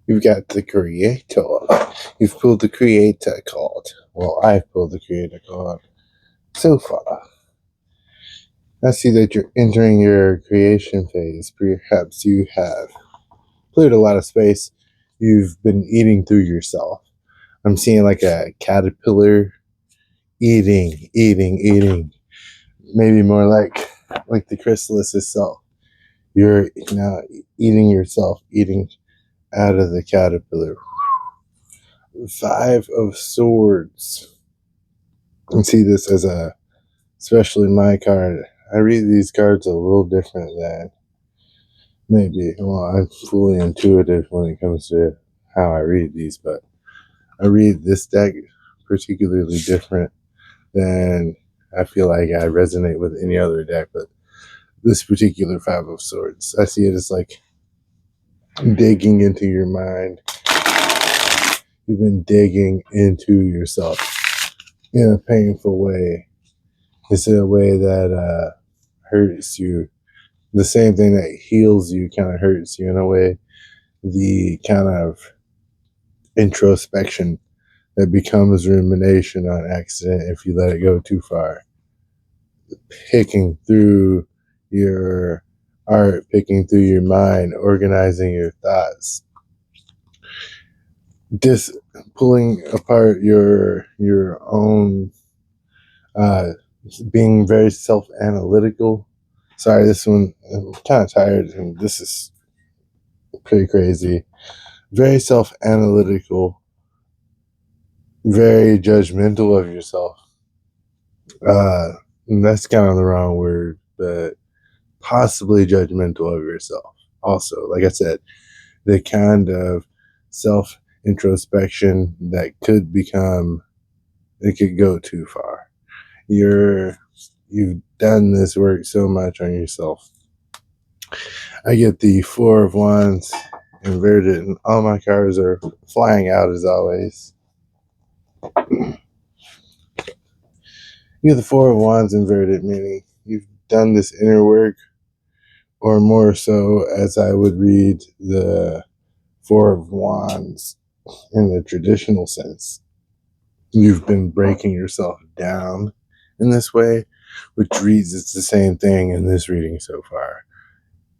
You've got the creator. You've pulled the creator card. Well, I've pulled the creator card so far. I see that you're entering your creation phase. Perhaps you have cleared a lot of space. You've been eating through yourself. I'm seeing like a caterpillar eating. Maybe more like the chrysalis itself. You're now eating yourself, eating out of the caterpillar. Five of Swords. I see this as especially my card. I read these cards a little different than I'm fully intuitive when it comes to how I read these, but I read this deck particularly different than I feel like I resonate with any other deck, but this particular Five of Swords, I see it as like digging into your mind. You've been digging into yourself in a painful way. It's in a way that hurts you. The same thing that heals you kind of hurts you in a way. The kind of introspection that becomes rumination on accident if you let it go too far. Picking through your art, picking through your mind, organizing your thoughts, pulling apart your own, being very self-analytical. Sorry, this one, I'm kind of tired, and this is pretty crazy. Very self-analytical, very judgmental of yourself. That's kind of the wrong word, but possibly judgmental of yourself. Also, like I said, the kind of self introspection that could go too far. You've done this work so much on yourself. I get the Four of Wands inverted, and all my cards are flying out as always. You have the Four of Wands inverted, meaning you've done this inner work, or more so, as I would read the Four of Wands in the traditional sense. You've been breaking yourself down in this way, which reads it's the same thing in this reading so far.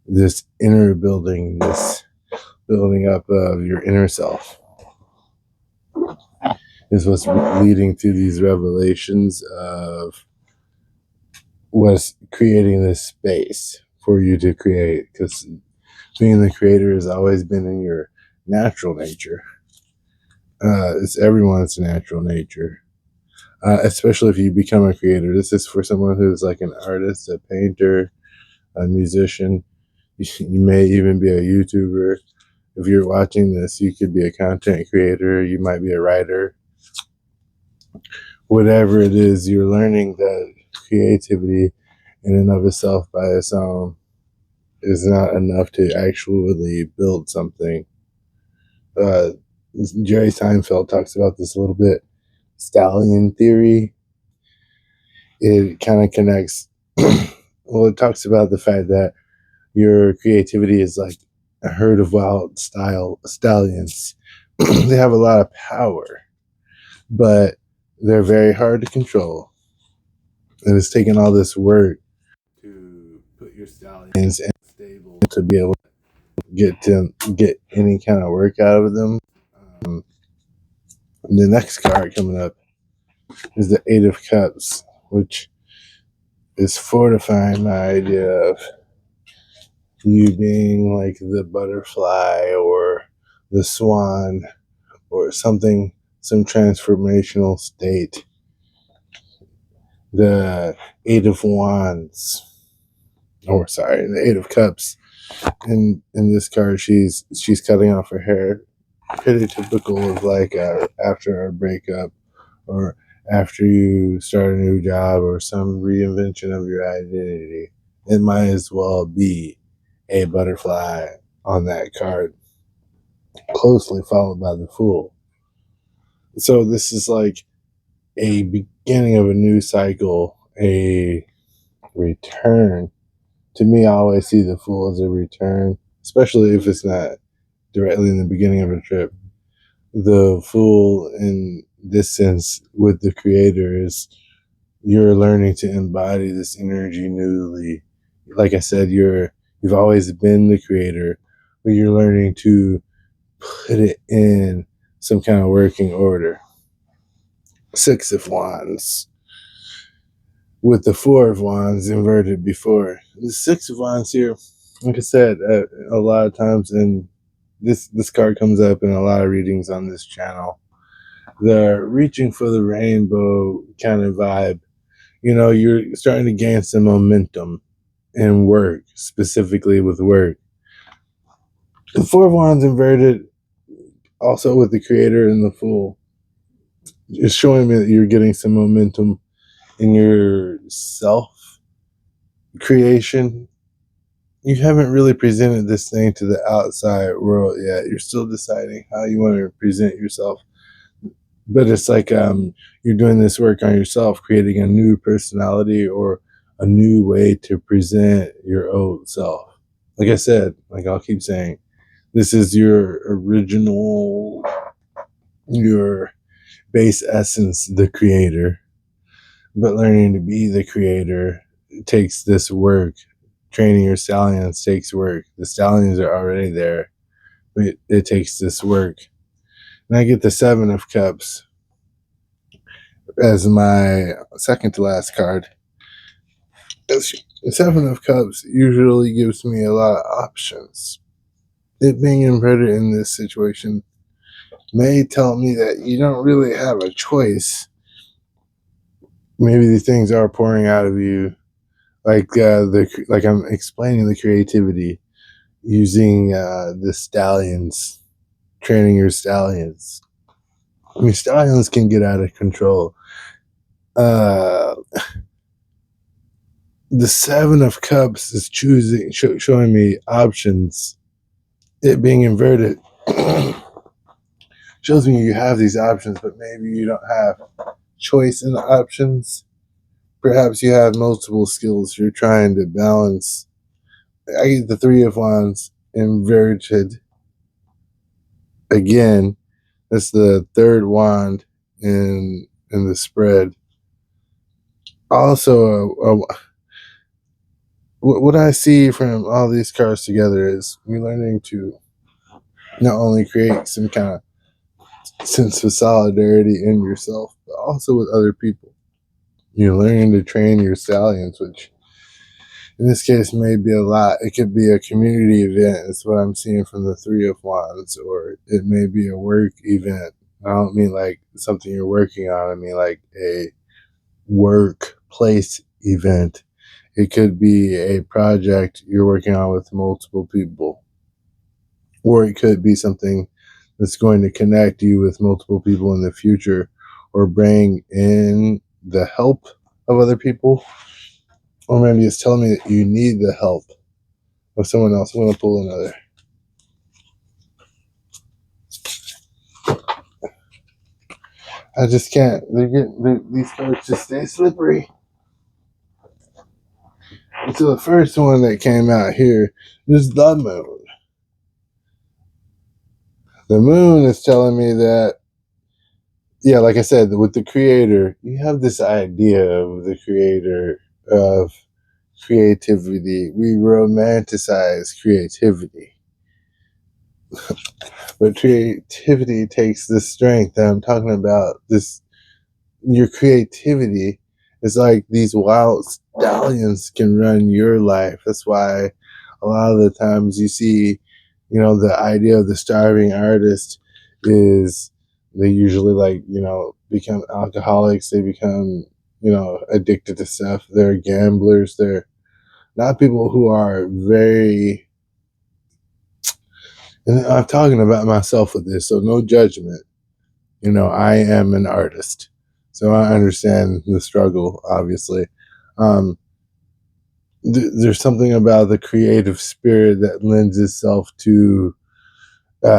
This inner building, this building up of your inner self is what's leading to these revelations of what's creating this space for you to create, because being the creator has always been in your natural nature. It's everyone's natural nature, especially if you become a creator. This is for someone who's like an artist, a painter, a musician. You may even be a YouTuber. If you're watching this, you could be a content creator. You might be a writer. Whatever it is, you're learning that creativity in and of itself by its own is not enough to actually build something. Jerry Seinfeld talks about this a little bit. Stallion theory. It kind of connects. Well, it talks about the fact that your creativity is like a herd of wild stallions. They have a lot of power, but they're very hard to control. And it's taken all this work to put your stallions in stable to be able to get any kind of work out of them. The next card coming up is the Eight of Cups, which is fortifying my idea of you being like the butterfly or the swan or something, some transformational state. The Eight of Wands, the Eight of Cups. In this card, she's cutting off her hair, pretty typical of like after a breakup or after you start a new job or some reinvention of your identity. It might as well be a butterfly on that card, closely followed by the Fool. So this is like a beginning of a new cycle, a return. To me, I always see the Fool as a return, especially if it's not directly in the beginning of a trip. The Fool, in this sense, with the Creator, is you're learning to embody this energy newly. Like I said, you've always been the Creator, but you're learning to put it in some kind of working order. Six of Wands with the Four of Wands inverted before. The Six of Wands here, like I said, a lot of times, and this card comes up in a lot of readings on this channel. The reaching for the rainbow kind of vibe. You're starting to gain some momentum in work, specifically with work. The Four of Wands inverted, also with the Creator and the Fool, is showing me that you're getting some momentum in your self creation. You haven't really presented this thing to the outside world yet. You're still deciding how you want to present yourself. But it's like you're doing this work on yourself, creating a new personality or a new way to present your old self. Like I said, like I'll keep saying, this is your original, your base essence, the Creator. But learning to be the Creator takes this work. Training your stallions takes work. The stallions are already there, but it takes this work. And I get the Seven of Cups as my second to last card. The Seven of Cups usually gives me a lot of options. It being inverted in this situation may tell me that you don't really have a choice. Maybe the things are pouring out of you, like I'm explaining the creativity using the stallions, training your stallions. I mean, stallions can get out of control. The Seven of Cups is showing me options. It being inverted shows me you have these options, but maybe you don't have choice in the options. Perhaps you have multiple skills you're trying to balance. I get the Three of Wands inverted again. That's the third wand in the spread. Also, what I see from all these cards together is you're learning to not only create some kind of sense of solidarity in yourself, but also with other people. You're learning to train your stallions, which in this case may be a lot. It could be a community event, is what I'm seeing from the Three of Wands, or it may be a work event. I don't mean like something you're working on. I mean like a workplace event. It could be a project you're working on with multiple people, or it could be something that's going to connect you with multiple people in the future, or bring in the help of other people, or maybe it's telling me that you need the help of someone else. I'm going to pull another. I just can't. These cards just stay slippery. And so the first one that came out here is the Moon. The Moon is telling me that, yeah, like I said, with the Creator, you have this idea of the Creator, of creativity. We romanticize creativity. But creativity takes this strength that I'm talking about. Your creativity is like these wild stallions can run your life. That's why a lot of the times you see, the idea of the starving artist is they usually become alcoholics. They become, addicted to stuff. They're gamblers. They're not people who are very, and I'm talking about myself with this, so no judgment. I am an artist, so I understand the struggle, obviously. There's something about the creative spirit that lends itself to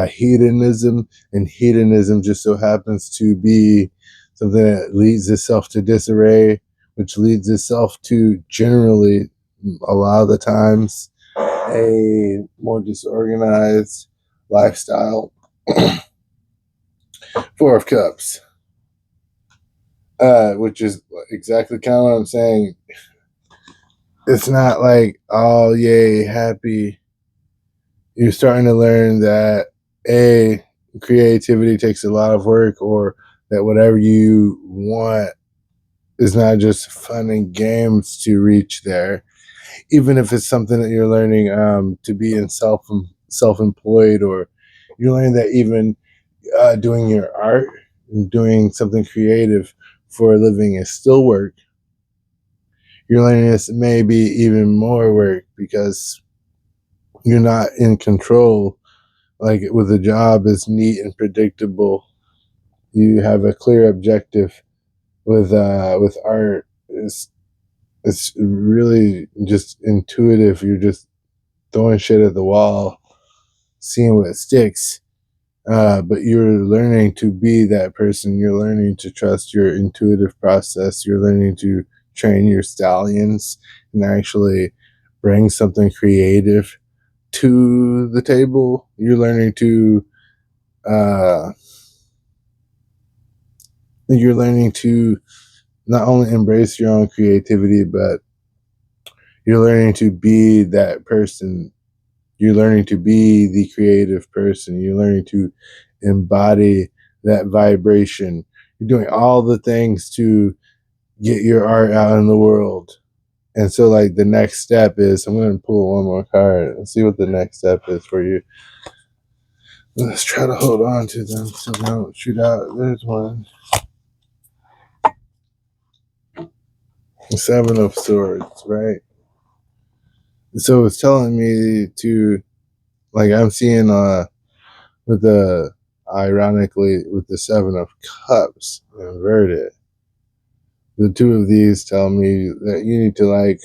hedonism, and hedonism just so happens to be something that leads itself to disarray, which leads itself to generally, a lot of the times, a more disorganized, lifestyle. Four of Cups, which is exactly kind of what I'm saying. It's not like, oh, yay, happy. You're starting to learn that, A, creativity takes a lot of work, or that whatever you want is not just fun and games to reach there. Even if it's something that you're learning to be in self-employed, or you're learning that even doing your art and doing something creative for a living is still work. You're learning this may be even more work because you're not in control. Like with a job, is neat and predictable. You have a clear objective. With art, it's really just intuitive. You're just throwing shit at the wall, seeing what sticks. But you're learning to be that person. You're learning to trust your intuitive process. You're learning to train your stallions and actually bring something creative to the table. You're learning to uh, not only embrace your own creativity, but you're learning to be that person. You're learning to be the creative person. You're learning to embody that vibration. You're doing all the things to get your art out in the world. And so, like, the next step is, I'm going to pull one more card and see what the next step is for you. Let's try to hold on to them so they don't shoot out. There's one. The Seven of Swords, right? So it's telling me to, like, I'm seeing with the, ironically, with the Seven of Cups inverted, the two of these tell me that you need to, like,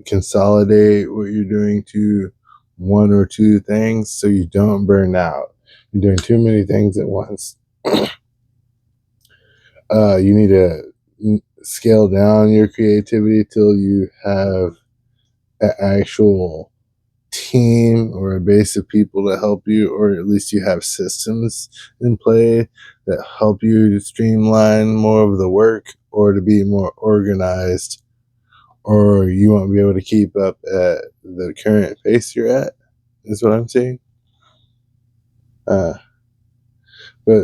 consolidate what you're doing to one or two things so you don't burn out. You're doing too many things at once. You need to scale down your creativity till you have an actual team or a base of people to help you, or at least you have systems in play that help you to streamline more of the work or to be more organized, or you won't be able to keep up at the current pace you're at, is what I'm saying. Uh, but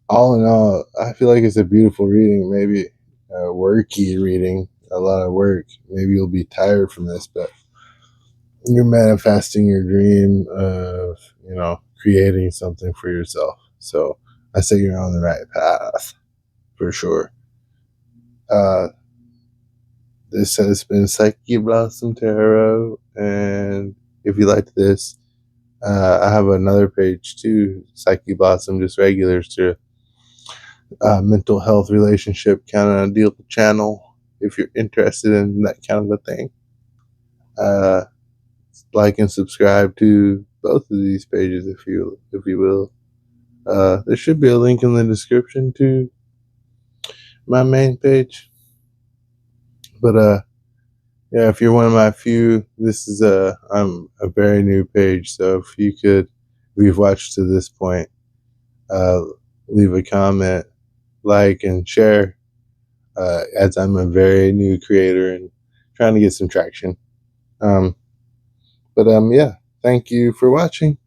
all in all, I feel like it's a beautiful reading, maybe a worky reading, a lot of work. Maybe you'll be tired from this, but you're manifesting your dream of, creating something for yourself. So I say you're on the right path for sure. This has been Psyche Blossom Tarot, and if you liked this, I have another page too, Psyche Blossom, just regular to mental health, relationship kind of deal channel. If you're interested in that kind of a thing, uh, like and subscribe to both of these pages if you will. There should be a link in the description to my main page. But yeah, if you're one of my few, this is I'm a very new page. So if you've watched to this point, uh, leave a comment, like, and share. As I'm a very new creator and trying to get some traction. Yeah, thank you for watching.